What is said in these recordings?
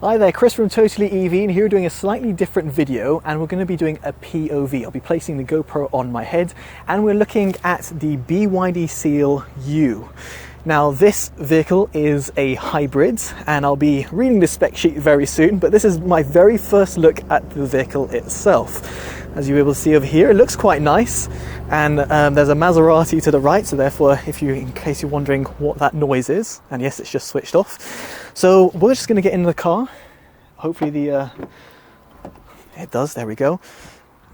Hi there, Chris from TotallyEV, and here doing a slightly different video, and we're going to be doing a POV. I'll be placing the GoPro on my head, and we're looking at the BYD Seal U. Now this vehicle is a hybrid, and I'll be reading the spec sheet very soon, but this is my very first look at the vehicle itself. As you'll be able to see over here, it looks quite nice, and there's a Maserati to the right, so therefore, in case you're wondering what that noise is, and yes, it's just switched off. So we're just going to get in the car. Hopefully it does, there we go.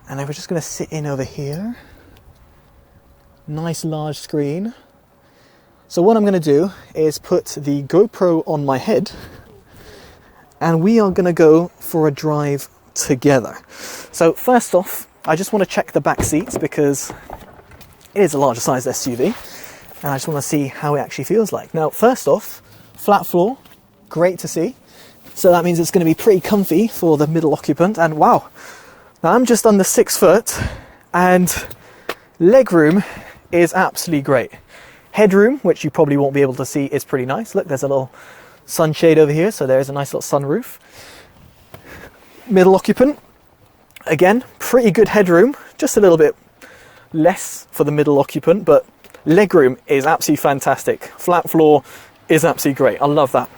And then we're just going to sit in over here. Nice large screen. So what I'm going to do is put the GoPro on my head, and we are going to go for a drive together. So first off, I just want to check the back seats because it is a larger size SUV, and I just want to see how it actually feels like. Now, first off, flat floor, great to see. So that means it's going to be pretty comfy for the middle occupant. And wow, now I'm just under 6 foot, and legroom is absolutely great. Headroom, which you probably won't be able to see, is pretty nice. Look, there's a little sunshade over here, so there's a nice little sunroof. Middle occupant, again, pretty good headroom, just a little bit less for the middle occupant, but legroom is absolutely fantastic. Flat floor is absolutely great. I love that.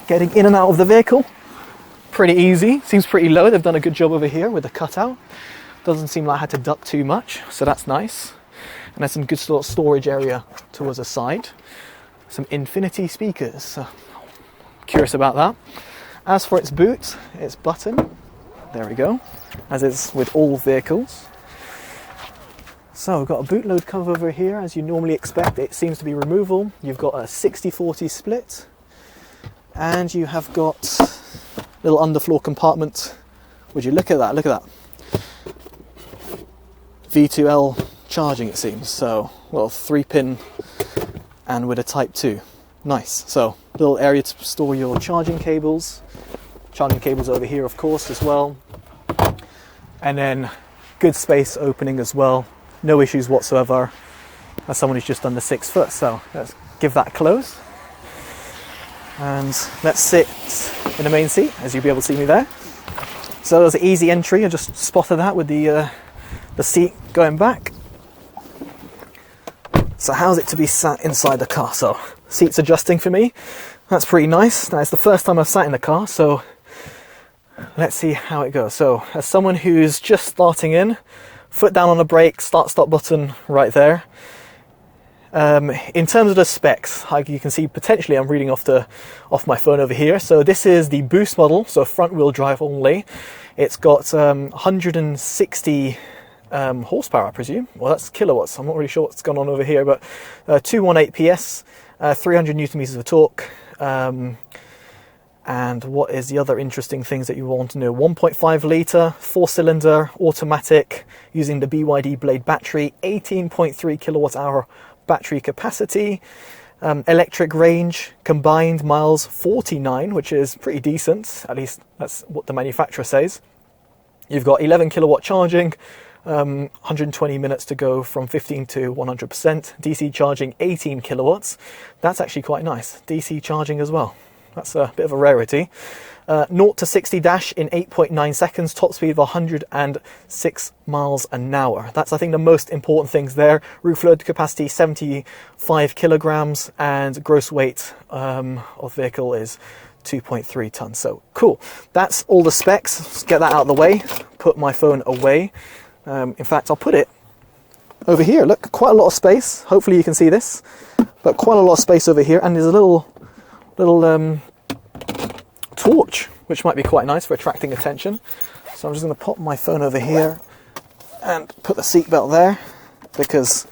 Getting in and out of the vehicle, pretty easy. Seems pretty low. They've done a good job over here with the cutout. Doesn't seem like I had to duck too much, so that's nice. And there's some good sort of storage area towards the side. Some infinity speakers. So, curious about that. As for its boot, its button, there we go, as is with all vehicles. So we've got a boot load cover over here, as you normally expect. It seems to be removable. You've got a 60-40 split, and you have got a little underfloor compartment. Would you look at that? Look at that. V2L charging, it seems. So, well, 3-pin and with a Type 2. Nice. So, little area to store your charging cables. Charging cables over here, of course, as well. And then good space opening as well. No issues whatsoever. As someone who's just under 6 foot. So, let's give that a close. And let's sit in the main seat, as you'll be able to see me there. So there's an easy entry. I just spotted that with the seat going back. So how's it to be sat inside the car? So seats adjusting for me. That's pretty nice. Now it's the first time I've sat in the car, so let's see how it goes. So as someone who's just starting in, foot down on the brake, start-stop button right there. In terms of the specs, you can see potentially I'm reading off my phone over here. So this is the Boost model, so front wheel drive only. It's got 160 horsepower, I presume. Well, that's kilowatts. I'm not really sure what's gone on over here, but 218 PS, 300 newton meters of torque. And what is the other interesting things that you want to know? 1.5 litre, 4-cylinder, automatic, using the BYD Blade battery, 18.3 kilowatt hour battery capacity, electric range, combined miles 49, which is pretty decent, at least that's what the manufacturer says. You've got 11 kilowatt charging, 120 minutes to go from 15 to 100%, DC charging 18 kilowatts. That's actually quite nice, DC charging as well. That's a bit of a rarity. 0 to 60 dash in 8.9 seconds, top speed of 106 miles an hour. That's, I think, the most important things there. Roof load capacity 75 kilograms, and gross weight of vehicle is 2.3 tons. So cool. That's all the specs. Let's get that out of the way. Put my phone away. In fact, I'll put it over here. Look, quite a lot of space. Hopefully you can see this, but quite a lot of space over here. And there's a little torch, which might be quite nice for attracting attention. So I'm just going to pop my phone over here and put the seatbelt there, because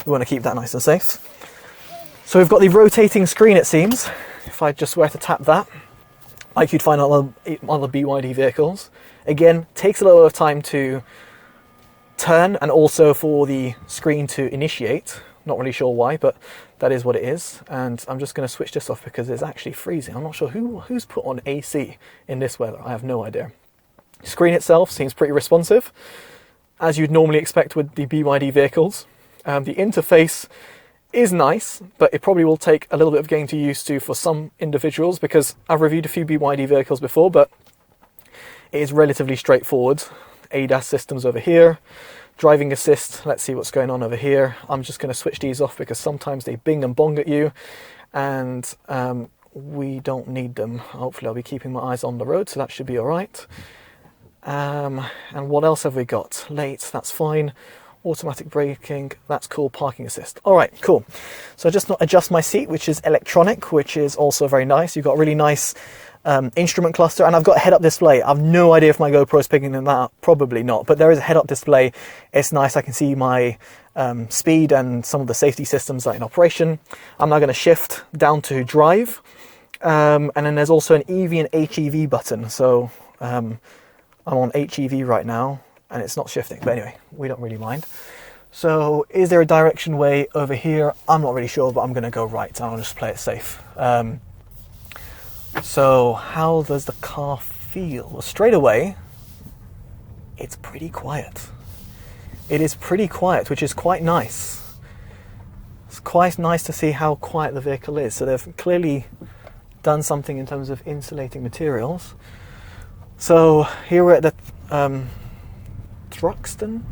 we want to keep that nice and safe. So we've got the rotating screen, it seems. If I just were to tap that, like you'd find on other BYD vehicles. Again, takes a little bit of time to turn, and also for the screen to initiate. Not really sure why, but that is what it is. And I'm just going to switch this off because it's actually freezing. I'm not sure who's put on AC in this weather. I have no idea. Screen itself seems pretty responsive, as you'd normally expect with the BYD vehicles. The interface is nice, but it probably will take a little bit of getting to used to for some individuals, because I've reviewed a few BYD vehicles before, but it is relatively straightforward. ADAS systems over here, driving assist, let's see what's going on over here. I'm just going to switch these off because sometimes they bing and bong at you, and we don't need them. Hopefully I'll be keeping my eyes on the road, so that should be alright. And what else have we got? Late, that's fine. Automatic braking, that's cool. Parking assist. Alright, cool. So I just adjust my seat, which is electronic, which is also very nice. You've got a really nice instrument cluster, and I've got a head-up display. I've no idea if my GoPro is picking them up, probably not, but there is a head-up display. It's nice. I can see my speed and some of the safety systems that are in operation. I'm now going to shift down to drive, and then there's also an EV and HEV button. So I'm on HEV right now, and it's not shifting, but anyway, we don't really mind. So is there a direction way over here? I'm not really sure, but I'm going to go right, and I'll just play it safe. So how does the car feel? Well, straight away, it's pretty quiet. It is pretty quiet, which is quite nice. It's quite nice to see how quiet the vehicle is. So they've clearly done something in terms of insulating materials. So here we're at the Thruxton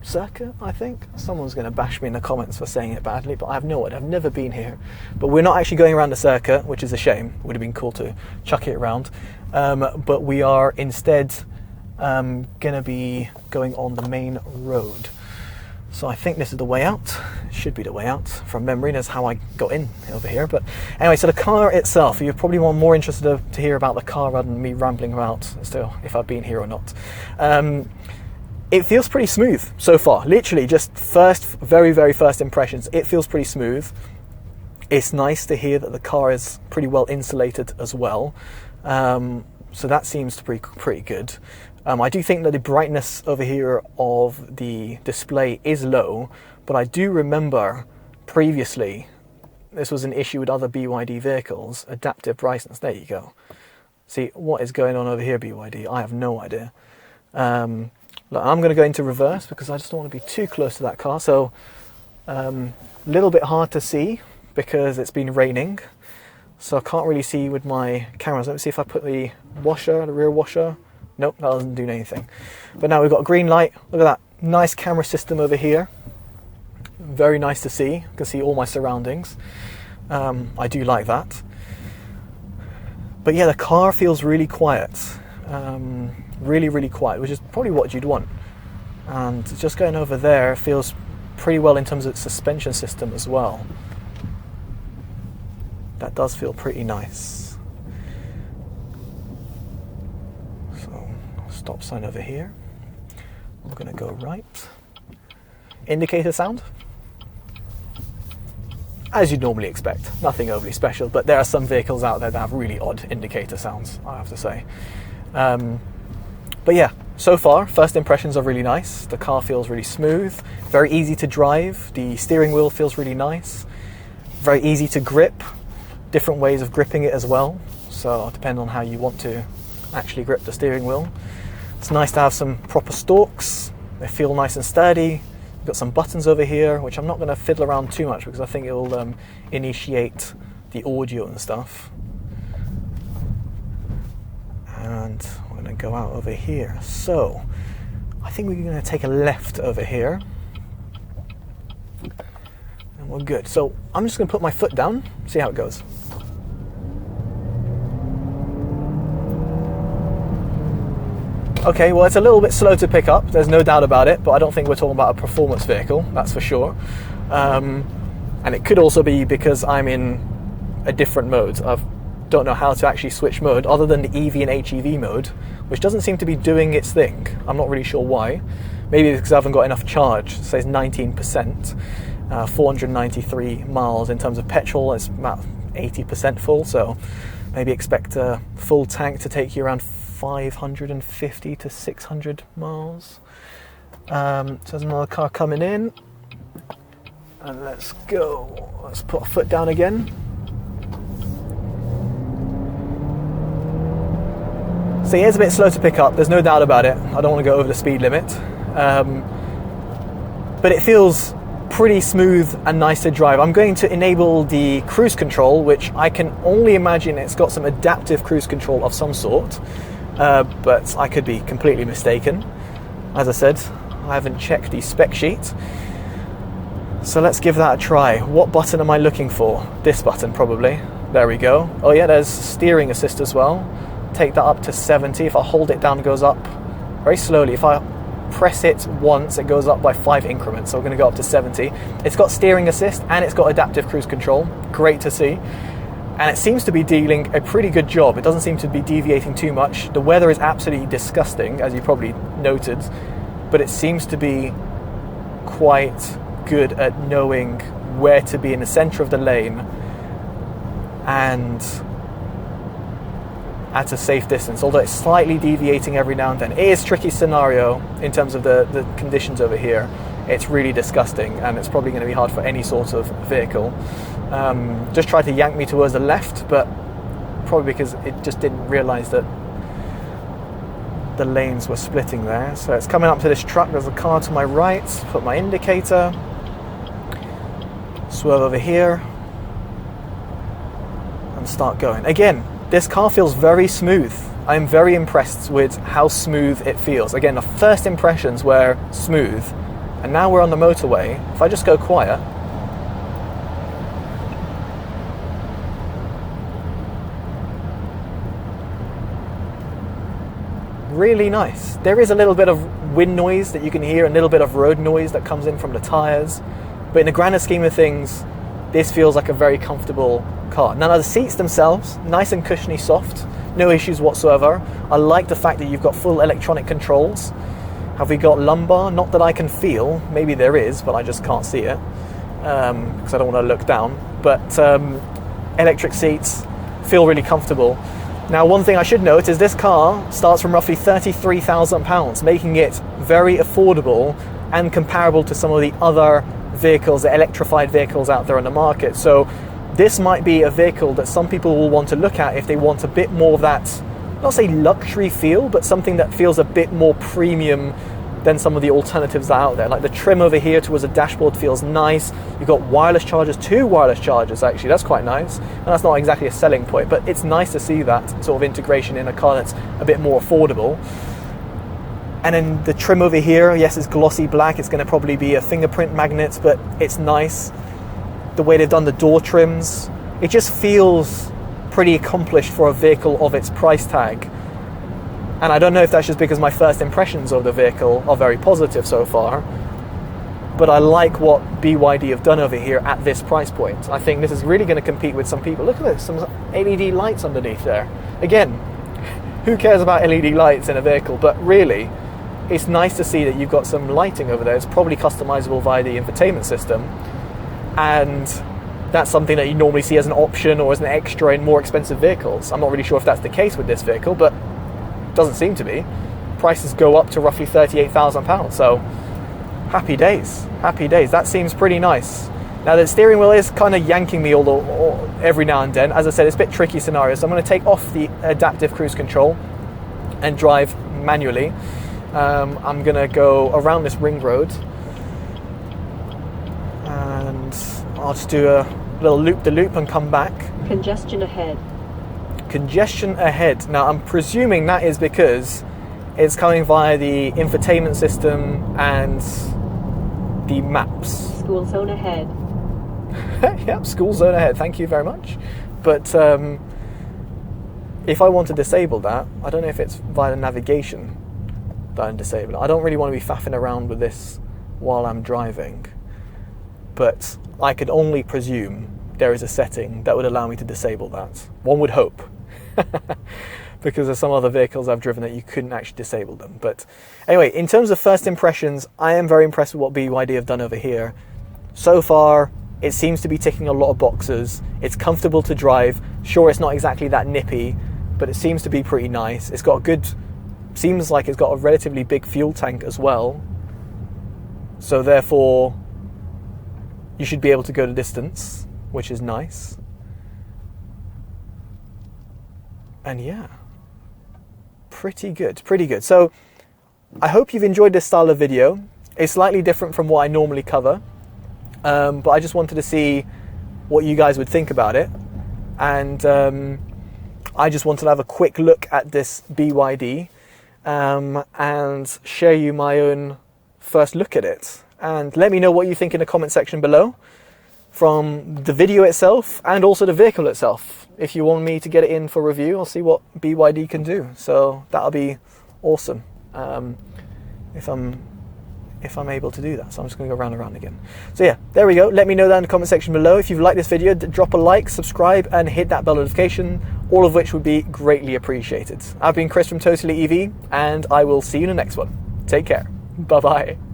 circuit, I think. Someone's going to bash me in the comments for saying it badly, but I have no idea. I've never been here. But we're not actually going around the circuit, which is a shame. Would have been cool to chuck it around. But we are instead going to be going on the main road. So I think this is the way out. It should be the way out from memory. That's how I got in over here. But anyway, so the car itself, you're probably more interested to hear about the car rather than me rambling about as to if I've been here or not. It feels pretty smooth so far. Literally, just very, very first impressions. It feels pretty smooth. It's nice to hear that the car is pretty well insulated as well. So that seems to be pretty good. I do think that the brightness over here of the display is low, but I do remember previously this was an issue with other BYD vehicles. Adaptive brightness. There you go. See, what is going on over here, BYD? I have no idea. Look, I'm going to go into reverse because I just don't want to be too close to that car. So a little bit hard to see because it's been raining. So I can't really see with my cameras. Let me see if I put the rear washer. Nope, that doesn't do anything. But now we've got a green light. Look at that. Nice camera system over here. Very nice to see. You can see all my surroundings. I do like that. But yeah, the car feels really quiet. Really, really quiet, which is probably what you'd want. And just going over there feels pretty well in terms of its suspension system as well. That does feel pretty nice. So, stop sign over here. We're going to go right. Indicator sound. As you'd normally expect, nothing overly special, but there are some vehicles out there that have really odd indicator sounds, I have to say. But yeah, so far, first impressions are really nice. The car feels really smooth, very easy to drive. The steering wheel feels really nice, very easy to grip. Different ways of gripping it as well. So depending on how you want to actually grip the steering wheel. It's nice to have some proper stalks. They feel nice and sturdy. You've got some buttons over here, which I'm not going to fiddle around too much because I think it will initiate the audio and stuff. And we're going to go out over here. So I think we're going to take a left over here. And we're good. So I'm just going to put my foot down, see how it goes. Okay, well, it's a little bit slow to pick up, there's no doubt about it, but I don't think we're talking about a performance vehicle, that's for sure. And it could also be because I'm in a different mode. I don't know how to actually switch mode other than the EV and HEV mode, which doesn't seem to be doing its thing. I'm not really sure why. Maybe it's because I haven't got enough charge. It says 19%, 493 miles in terms of petrol. It's about 80% full, so maybe expect a full tank to take you around 550 to 600 miles. So there's another car coming in. And let's go. Let's put our foot down again. So yeah, it's a bit slow to pick up, there's no doubt about it. I don't want to go over the speed limit. But it feels pretty smooth and nice to drive. I'm going to enable the cruise control, which I can only imagine it's got some adaptive cruise control of some sort, but I could be completely mistaken. As I said, I haven't checked the spec sheet. So let's give that a try. What button am I looking for? This button, probably. There we go. Oh yeah, there's steering assist as well. Take that up to 70. If I hold it down, it goes up very slowly. If I press it once, it goes up by 5 increments, so we're going to go up to 70. It's got steering assist and it's got adaptive cruise control. Great to see. And it seems to be dealing a pretty good job. It doesn't seem to be deviating too much. The weather is absolutely disgusting, as you probably noted, but it seems to be quite good at knowing where to be in the center of the lane and at a safe distance, although it's slightly deviating every now and then. It is a tricky scenario in terms of the conditions over here. It's really disgusting, and it's probably going to be hard for any sort of vehicle. Just tried to yank me towards the left, but probably because it just didn't realize that the lanes were splitting there. So it's coming up to this truck. There's a car to my right. Put my indicator. Swerve over here and start going. Again, this car feels very smooth. I'm very impressed with how smooth it feels. Again, the first impressions were smooth, and now we're on the motorway. If I just go quiet, really nice. There is a little bit of wind noise that you can hear, a little bit of road noise that comes in from the tires, but in the grander scheme of things, this feels like a very comfortable car. Now the seats themselves, nice and cushiony soft, no issues whatsoever. I like the fact that you've got full electronic controls. Have we got lumbar? Not that I can feel. Maybe there is, but I just can't see it because I don't want to look down. But electric seats feel really comfortable. Now, one thing I should note is this car starts from roughly £33,000, making it very affordable and comparable to some of the other vehicles, the electrified vehicles out there on the market. So this might be a vehicle that some people will want to look at if they want a bit more of that, not say luxury feel, but something that feels a bit more premium than some of the alternatives that are out there. Like the trim over here towards the dashboard feels nice. You've got wireless chargers, 2 wireless chargers actually, that's quite nice. And that's not exactly a selling point, but it's nice to see that sort of integration in a car that's a bit more affordable. And then the trim over here, yes, it's glossy black. It's going to probably be a fingerprint magnet, but it's nice. The way they've done the door trims, it just feels pretty accomplished for a vehicle of its price tag. And I don't know if that's just because my first impressions of the vehicle are very positive so far, but I like what BYD have done over here at this price point. I think this is really going to compete with some people. Look at this, some LED lights underneath there. Again, who cares about LED lights in a vehicle? But really, it's nice to see that you've got some lighting over there. It's probably customizable via the infotainment system. And that's something that you normally see as an option or as an extra in more expensive vehicles. I'm not really sure if that's the case with this vehicle, but it doesn't seem to be. Prices go up to roughly £38,000. So happy days, happy days. That seems pretty nice. Now the steering wheel is kind of yanking me every now and then. As I said, it's a bit tricky scenario. So I'm going to take off the adaptive cruise control and drive manually. I'm going to go around this ring road. And I'll just do a little loop-de-loop and come back. Congestion ahead. Congestion ahead. Now I'm presuming that is because it's coming via the infotainment system and the maps. School zone ahead. Yep, school zone ahead. Thank you very much. But if I want to disable that, I don't know if it's via the navigation that I'm disabling. I don't really want to be faffing around with this while I'm driving. But I could only presume there is a setting that would allow me to disable that. One would hope. Because there's some other vehicles I've driven that you couldn't actually disable them. But anyway, in terms of first impressions, I am very impressed with what BYD have done over here. So far, it seems to be ticking a lot of boxes. It's comfortable to drive. Sure, it's not exactly that nippy, but it seems to be pretty nice. It's got a good, seems like it's got a relatively big fuel tank as well. So therefore, you should be able to go the distance, which is nice. And yeah, pretty good, pretty good. So I hope you've enjoyed this style of video. It's slightly different from what I normally cover. But I just wanted to see what you guys would think about it. And I just wanted to have a quick look at this BYD and share you my own first look at it. And let me know what you think in the comment section below from the video itself and also the vehicle itself. If you want me to get it in for review, I'll see what BYD can do. So that'll be awesome if I'm able to do that. So I'm just going to go round and round again. So yeah, there we go. Let me know that in the comment section below. If you've liked this video, drop a like, subscribe, and hit that bell notification, all of which would be greatly appreciated. I've been Chris from TotallyEV, and I will see you in the next one. Take care. Bye-bye.